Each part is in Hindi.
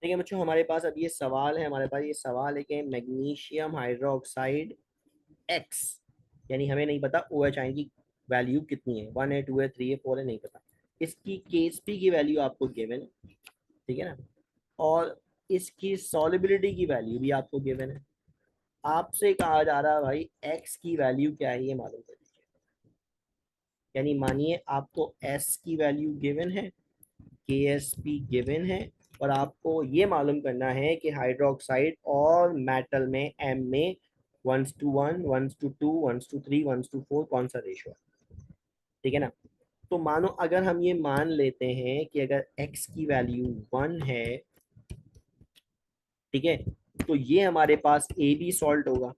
ठीक है बच्चों, हमारे पास अब ये सवाल है, हमारे पास ये सवाल है कि मैग्नीशियम हाइड्रोक्साइड एक्स, यानी हमें नहीं पता ओ एच आयन की वैल्यू कितनी है, 1 है, 2 है, 3 है, 4 है, नहीं पता। इसकी केएसपी की वैल्यू आपको गिवन है, ठीक है ना, और इसकी सॉलिबिलिटी की वैल्यू भी आपको गिवन है। आपसे कहा जा रहा है भाई एक्स की वैल्यू क्या है ये मालूम कर दीजिए। यानी मानिए आपको एस की वैल्यू गिवन है, के एस पी गिवन है, और आपको ये मालूम करना है कि हाइड्रोक्साइड और मेटल में एम में 1:1, 1:2, 1:3, 1:4 कौन सा रेशो है, ठीक है ना। तो मानो अगर हम ये मान लेते हैं कि अगर x की वैल्यू 1 है, ठीक है, तो ये हमारे पास ए बी सॉल्ट होगा,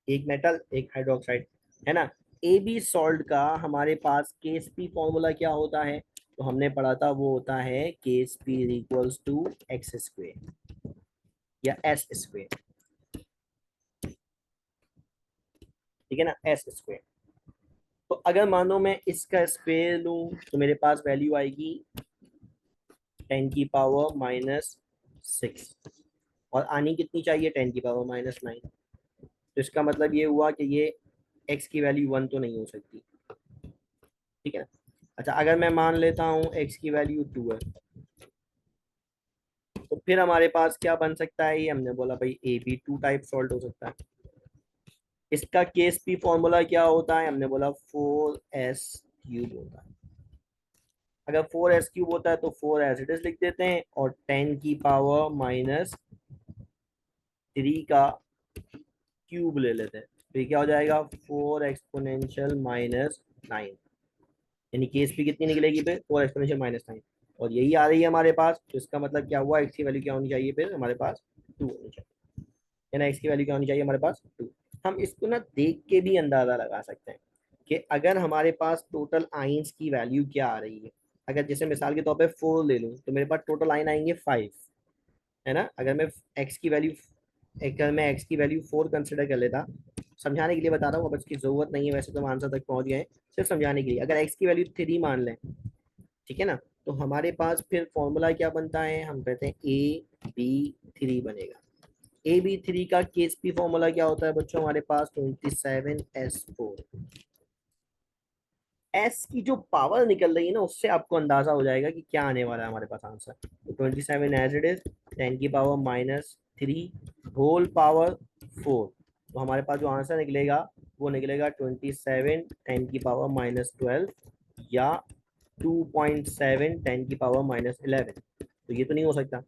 एक मेटल एक हाइड्रोक्साइड, है ना। ए बी सॉल्ट का हमारे पास केएसपी फॉर्मूला क्या होता है, तो हमने पढ़ा था, वो होता है KSP equals to X square या एस स्क्वेयर, ठीक है ना, एस स्क्वेयर। तो अगर मानो मैं इसका स्क्वेयर लूं तो मेरे पास वैल्यू आएगी 10⁻⁻6, और आनी कितनी चाहिए, 10⁻⁻9। तो इसका मतलब ये हुआ कि ये x की वैल्यू 1 तो नहीं हो सकती, ठीक है ना। अच्छा, अगर मैं मान लेता हूँ x की वैल्यू 2 है, तो फिर हमारे पास क्या बन सकता है, ये हमने बोला भाई A B two type salt हो सकता है। इसका केस पी फॉर्मूला क्या होता है, हमने बोला 4s³ होता है। अगर 4s³ होता है तो 4 एज इट इज लिख देते हैं, और 10⁻³ का क्यूब ले लेते हैं, तो ये क्या हो जाएगा, 4 एक्सपोनेंशियल-9, यानी केस पी कितनी निकलेगी फिर, 4 एक्सपोनेंशियल-9। और यही आ रही है हमारे पास, तो इसका मतलब क्या हुआ, एक्स की वैल्यू क्या होनी चाहिए फिर हमारे पास, 2 होनी चाहिए, है ना। एक्स की वैल्यू क्या होनी चाहिए हमारे पास, 2। हम इसको ना देख के भी अंदाजा लगा सकते हैं कि अगर हमारे पास टोटल आइंस की वैल्यू क्या आ रही है। अगर जैसे मिसाल के तौर पे 4 ले लूँ तो मेरे पास टोटल आइन आएंगे 5, है ना। अगर मैं एक्स की वैल्यू अगर मैं एक्स की वैल्यू 4 कंसिडर कर लेता, समझाने के लिए बता रहा हूँ, अब इसकी जरूरत नहीं है, वैसे तो हम आंसर तक पहुंच गए हैं, सिर्फ समझाने के लिए। अगर एक्स की वैल्यू 3 मान लें, ठीक है ना, तो हमारे पास फिर फॉर्मूला क्या बनता है, हम कहते हैं AB3 बनेगा। AB3 का केएसपी फॉर्मूला क्या होता है बच्चों, हमारे पास 27s4। एस की जो पावर निकल रही है ना, उससे आपको अंदाजा हो जाएगा कि क्या आने वाला है हमारे पास आंसर। तो 27 as it is, 10⁻⁻3 whole power 4, तो हमारे पास जो आंसर निकलेगा वो निकलेगा 27 10⁻⁻12, या 2.7 10⁻⁻11। तो ये तो नहीं हो सकता।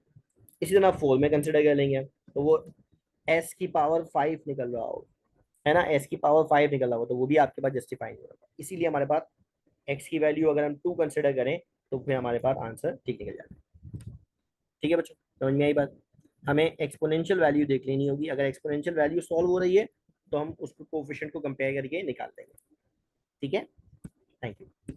इसी तरह 4 में कंसिडर कर लेंगे, तो वो एस की पावर 5 निकल रहा हो, है ना, एस की पावर 5 निकल रहा हो, तो वो भी आपके पास जस्टिफाई नहीं होगा। इसीलिए हमारे पास एक्स की वैल्यू अगर हम 2 कंसिडर करें तो फिर हमारे पास आंसर ठीक निकल जाता है। ठीक है बच्चों, समझ में आई बात। हमें एक्सपोनेंशियल वैल्यू देख लेनी होगी, अगर एक्सपोनेंशियल वैल्यू सॉल्व हो रही है तो हम उसको कोफिशिएंट को कंपेयर करके निकाल देंगे। ठीक है, थैंक यू।